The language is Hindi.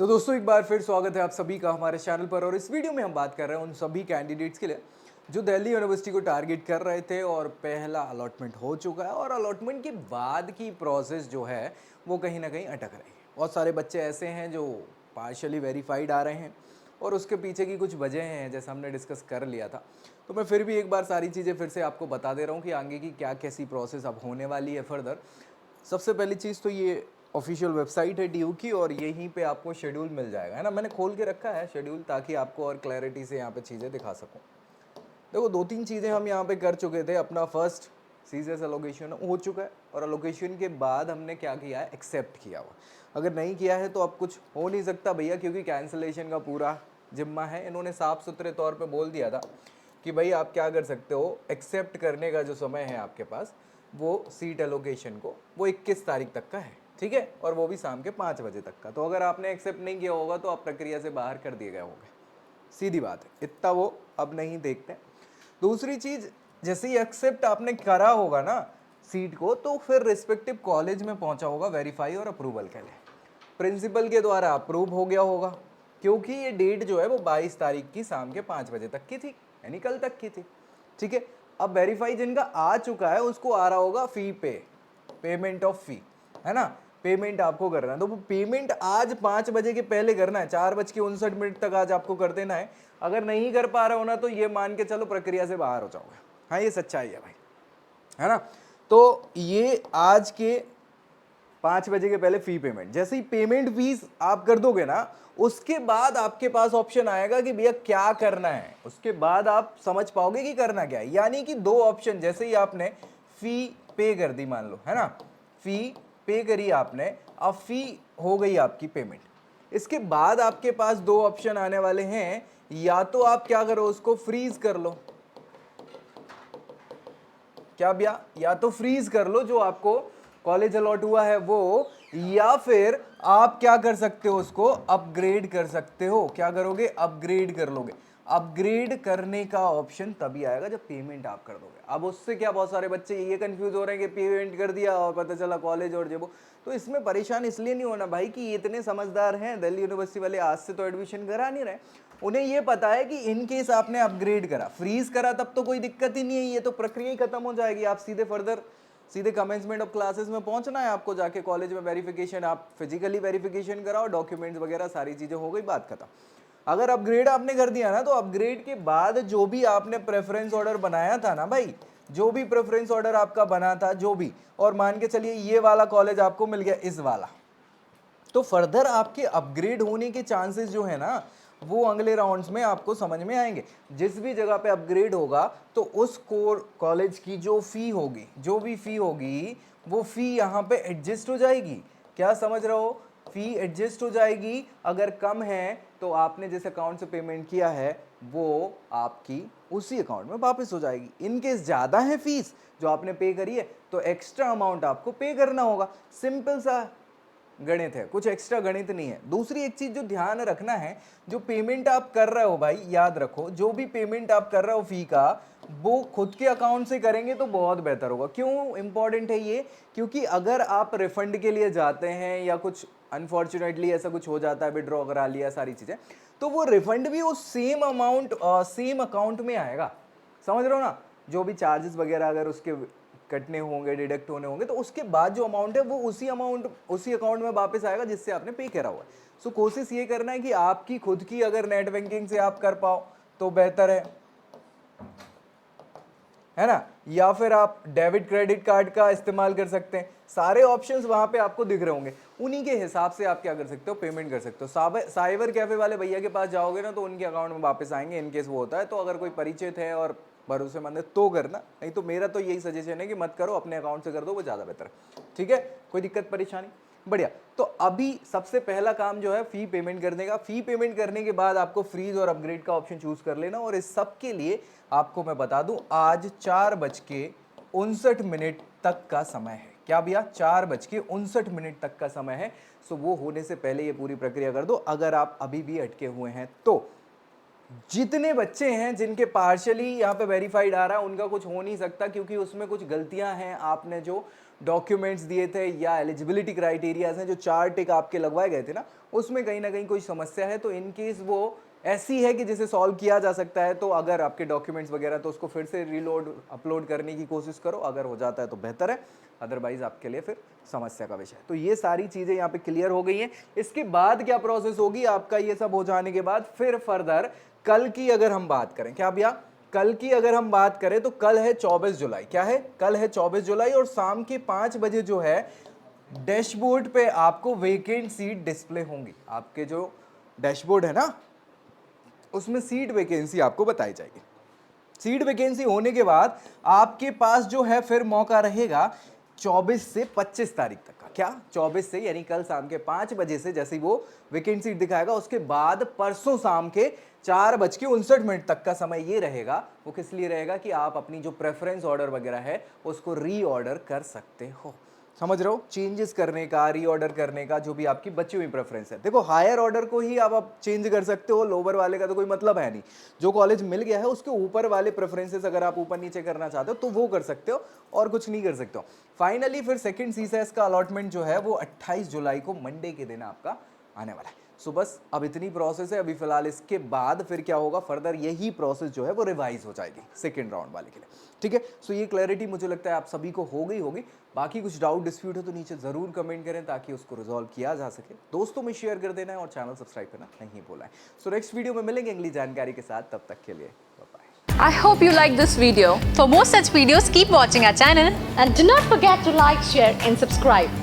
दोस्तों एक बार फिर स्वागत है आप सभी का हमारे चैनल पर। और इस वीडियो में हम बात कर रहे हैं उन सभी कैंडिडेट्स के लिए जो दिल्ली यूनिवर्सिटी को टारगेट कर रहे थे और पहला अलॉटमेंट हो चुका है और अलॉटमेंट के बाद की प्रोसेस जो है वो कहीं ना कहीं अटक रही है। बहुत सारे बच्चे ऐसे हैं जो पार्शली वेरीफाइड आ रहे हैं और उसके पीछे की कुछ वजह हैं, जैसा हमने डिस्कस कर लिया था। तो मैं फिर भी एक बार सारी चीज़ें फिर से आपको बता दे रहा हूँ कि आगे की क्या कैसी प्रोसेस अब होने वाली है फर्दर। सबसे पहली चीज़ तो ये ऑफिशियल वेबसाइट है ड्यू की और यहीं पे आपको शेड्यूल मिल जाएगा, है ना। मैंने खोल के रखा है शेड्यूल ताकि आपको और क्लैरिटी से यहाँ पे चीज़ें दिखा सकूँ। देखो दो तीन चीज़ें हम यहाँ पे कर चुके थे। अपना फर्स्ट सीजीएस एलोकेशन हो चुका है और एलोकेशन के बाद हमने क्या किया है, एक्सेप्ट किया हुआ। अगर नहीं किया है तो अब कुछ हो नहीं सकता भैया, क्योंकि कैंसिलेशन का पूरा जिम्मा है। इन्होंने साफ सुथरे तौर पे बोल दिया था कि भाई आप क्या कर सकते हो, एक्सेप्ट करने का जो समय है आपके पास वो सीट एलोकेशन को वो 21 तारीख तक का है, ठीक है, और वो भी शाम के 5 बजे तक का। तो अगर आपने एक्सेप्ट नहीं किया होगा तो आप प्रक्रिया से बाहर कर दिए गए होंगे, सीधी बात है। इतना वो अब नहीं देखते। दूसरी चीज, जैसे ही एक्सेप्ट आपने करा होगा ना सीट को, तो फिर रिस्पेक्टिव कॉलेज में पहुंचा होगा वेरीफाई और अप्रूवल के लिए। प्रिंसिपल के द्वारा अप्रूव हो गया होगा, क्योंकि ये डेट जो है वो 22 तारीख की शाम के 5 बजे तक की थी, यानी कल तक की थी, ठीक है। अब वेरीफाई जिनका आ चुका है उसको आ रहा होगा फी पेमेंट ऑफ फी, है ना। पेमेंट आपको करना है तो वो पेमेंट आज 5 बजे के पहले करना है, 4:59 तक आज आपको कर देना है। अगर नहीं कर पा रहे हो ना तो ये मान के चलो प्रक्रिया से बाहर हो जाओगे। हाँ ये सच्चाई है भाई, है ना। तो ये आज के 5 बजे के पहले फी पेमेंट, जैसे ही पेमेंट फीस आप कर दोगे ना उसके बाद आपके पास ऑप्शन आएगा कि भैया क्या करना है। उसके बाद आप समझ पाओगे कि करना क्या है। यानी कि दो ऑप्शन, जैसे ही आपने फी पे कर दी मान लो, है ना, फी पे करी आपने, अब फी हो गई आपकी पेमेंट। इसके बाद आपके पास दो ऑप्शन आने वाले हैं, या तो आप क्या करो उसको फ्रीज कर लो, क्या भैया, या तो फ्रीज कर लो जो आपको कॉलेज अलॉट हुआ है वो, या फिर आप क्या कर सकते हो उसको अपग्रेड कर सकते हो। क्या करोगे, अपग्रेड कर लोगे। अपग्रेड करने का ऑप्शन तभी आएगा जब पेमेंट आप कर दोगे। अब उससे क्या, बहुत सारे बच्चे ये कंफ्यूज हो रहे हैं कि पेमेंट कर दिया और पता चला कॉलेज और जेबो। तो इसमें परेशान इसलिए नहीं होना भाई कि इतने समझदार हैं दिल्ली यूनिवर्सिटी वाले, आज से तो एडमिशन करा नहीं रहे। उन्हें ये पता है कि इन केस आपने अपग्रेड करा, फ्रीज करा, तब तो कोई दिक्कत ही नहीं है, ये तो प्रक्रिया ही खत्म हो जाएगी। आप सीधे फर्दर सीधे कमेंसमेंट ऑफ क्लासेस में पहुंचना है आपको, जाके कॉलेज में वेरिफिकेशन, आप फिजिकली वेरिफिकेशन कराओ, डॉक्यूमेंट्स वगैरह सारी चीजें हो गई, बात खत्म। अगर अपग्रेड आपने कर दिया ना तो अपग्रेड के बाद जो भी आपने प्रेफरेंस ऑर्डर बनाया था ना भाई, जो भी प्रेफरेंस ऑर्डर आपका बना था जो भी, और मान के चलिए ये वाला कॉलेज आपको मिल गया इस वाला, तो फर्दर आपके अपग्रेड होने के चांसेस जो है ना वो अगले राउंड्स में आपको समझ में आएंगे। जिस भी जगह पे अपग्रेड होगा तो उस कोर कॉलेज की जो फी होगी, जो भी फी होगी वो फी यहाँ पे एडजस्ट हो जाएगी। क्या समझ रहे हो, फी एडजस्ट हो जाएगी। अगर कम है तो आपने जिस अकाउंट से पेमेंट किया है वो आपकी उसी अकाउंट में वापस हो जाएगी। इनकेस ज़्यादा है फीस जो आपने पे करी है तो एक्स्ट्रा अमाउंट आपको पे करना होगा। सिंपल सा गणित है, कुछ एक्स्ट्रा गणित नहीं है। दूसरी एक चीज जो ध्यान रखना है, जो पेमेंट आप कर रहे हो भाई, याद रखो जो भी पेमेंट आप कर रहे हो फी का, वो खुद के अकाउंट से करेंगे तो बहुत बेहतर होगा। क्यों इंपॉर्टेंट है ये, क्योंकि अगर आप रिफंड के लिए जाते हैं या कुछ अनफॉर्चुनेटली ऐसा कुछ हो जाता है, विड्रॉ करा लिया सारी चीजें, तो वो रिफंड भी उस सेम अमाउंट सेम अकाउंट में आएगा। समझ रहे हो ना, जो भी चार्जेस वगैरह अगर उसके कटने होंगे, डिडक्ट होने होंगे, तो उसके बाद जो अमाउंट है वो उसी अमाउंट उसी अकाउंट में वापस आएगा जिससे आपने पे करा हुआ है। सो कोशिश ये करना है कि आपकी खुद की अगर नेट बैंकिंग से आप कर पाओ तो बेहतर है ना, या फिर आप डेबिट क्रेडिट कार्ड का इस्तेमाल कर सकते हैं। सारे ऑप्शंस वहां पे आपको दिख रहे होंगे, उन्हीं के हिसाब से आप क्या कर सकते हो, पेमेंट कर सकते हो। साइबर कैफे वाले भैया के पास जाओगे ना तो उनके अकाउंट में वापस आएंगे, इनकेस वो होता है। तो अगर कोई परिचित है और भरोसेमंद है तो करना, नहीं तो मेरा तो यही सजेशन है कि मत करो, अपने अकाउंट से कर दो, वो ज़्यादा बेहतर है। ठीक है, कोई दिक्कत परेशानी, बढ़िया। तो अभी सबसे पहला काम जो है फी पेमेंट करने का। फी पेमेंट करने के बाद आपको फ्रीज और अपग्रेड का ऑप्शन चूज कर लेना। और इस सब के लिए आपको मैं बता दूं, आज 4:59 तक का समय है। क्या भैया, 4:59 तक का समय है। सो वो होने से पहले ये पूरी प्रक्रिया कर दो अगर आप अभी भी अटके हुए हैं तो। जितने बच्चे हैं जिनके पार्शियली यहाँ पे वेरीफाइड आ रहा है उनका कुछ हो नहीं सकता, क्योंकि उसमें कुछ गलतियां हैं। आपने जो डॉक्यूमेंट्स दिए थे या एलिजिबिलिटी क्राइटेरियाज हैं जो 4 टिक आपके लगवाए गए थे ना, उसमें कहीं ना कहीं कोई समस्या है तो इन केस वो ऐसी है कि जिसे सॉल्व किया जा सकता है, तो अगर आपके डॉक्यूमेंट्स वगैरह तो उसको फिर से रीलोड अपलोड करने की कोशिश करो, अगर हो जाता है तो बेहतर है, अदरवाइज आपके लिए फिर समस्या का विषय है। तो ये सारी चीज़ें यहाँ पे क्लियर हो गई हैं। इसके बाद क्या प्रोसेस होगी आपका, ये सब हो जाने के बाद फिर फर्दर कल की अगर हम बात करें, क्या भैया कल की अगर हम बात करें तो कल है 24 जुलाई, क्या है कल है 24 जुलाई और शाम के 5 बजे जो है डैशबोर्ड पे आपको वेकेंट सीट डिस्प्ले होंगी। आपके जो डैशबोर्ड है ना उसमें सीट वैकेंसी आपको बताई जाएगी। सीट वैकेंसी होने के बाद आपके पास जो है फिर मौका रहेगा 24 से 25 तारीख तक का, क्या 24 से यानी कल शाम के 5 बजे से जैसे ही वो वैकेंट सीट दिखाएगा उसके बाद परसों शाम के 4:59 तक का समय ये रहेगा। वो किस लिए रहेगा कि आप अपनी जो प्रेफरेंस ऑर्डर वगैरह है उसको रीऑर्डर कर सकते हो। समझ रहे हो, चेंजेस करने का, रीऑर्डर करने का, जो भी आपकी बची हुई प्रेफरेंस है। देखो हायर ऑर्डर को ही आप चेंज कर सकते हो, लोअर वाले का तो कोई मतलब है नहीं। जो कॉलेज मिल गया है उसके ऊपर वाले प्रेफरेंसेस अगर आप ऊपर नीचे करना चाहते हो तो वो कर सकते हो और कुछ नहीं कर सकते हो। फाइनली फिर सेकंड सीसेस का अलॉटमेंट जो है वो 28 जुलाई को मंडे के दिन आपका आने वाला है। सो बस अब इतनी प्रोसेस है अभी फिलहाल। इसके बाद फिर क्या होगा, फर्दर यही प्रोसेस जो है वो रिवाइज हो जाएगी सेकंड राउंड वाले के लिए, ठीक है। सो ये क्लैरिटी मुझे लगता है आप सभी को हो गई होगी। बाकी कुछ डाउट डिस्प्यूट है तो नीचे जरूर कमेंट करें ताकि उसको रिजॉल्व किया जा सके। दोस्तों में शेयर कर देना है और चैनल सब्सक्राइब करना नहीं भूलना है। सो नेक्स्ट वीडियो में मिलेंगे अगली जानकारी के साथ, तब तक के लिए bye. I hope you like this video. For more such videos, keep watching our channel. And do not forget to like, share, and subscribe.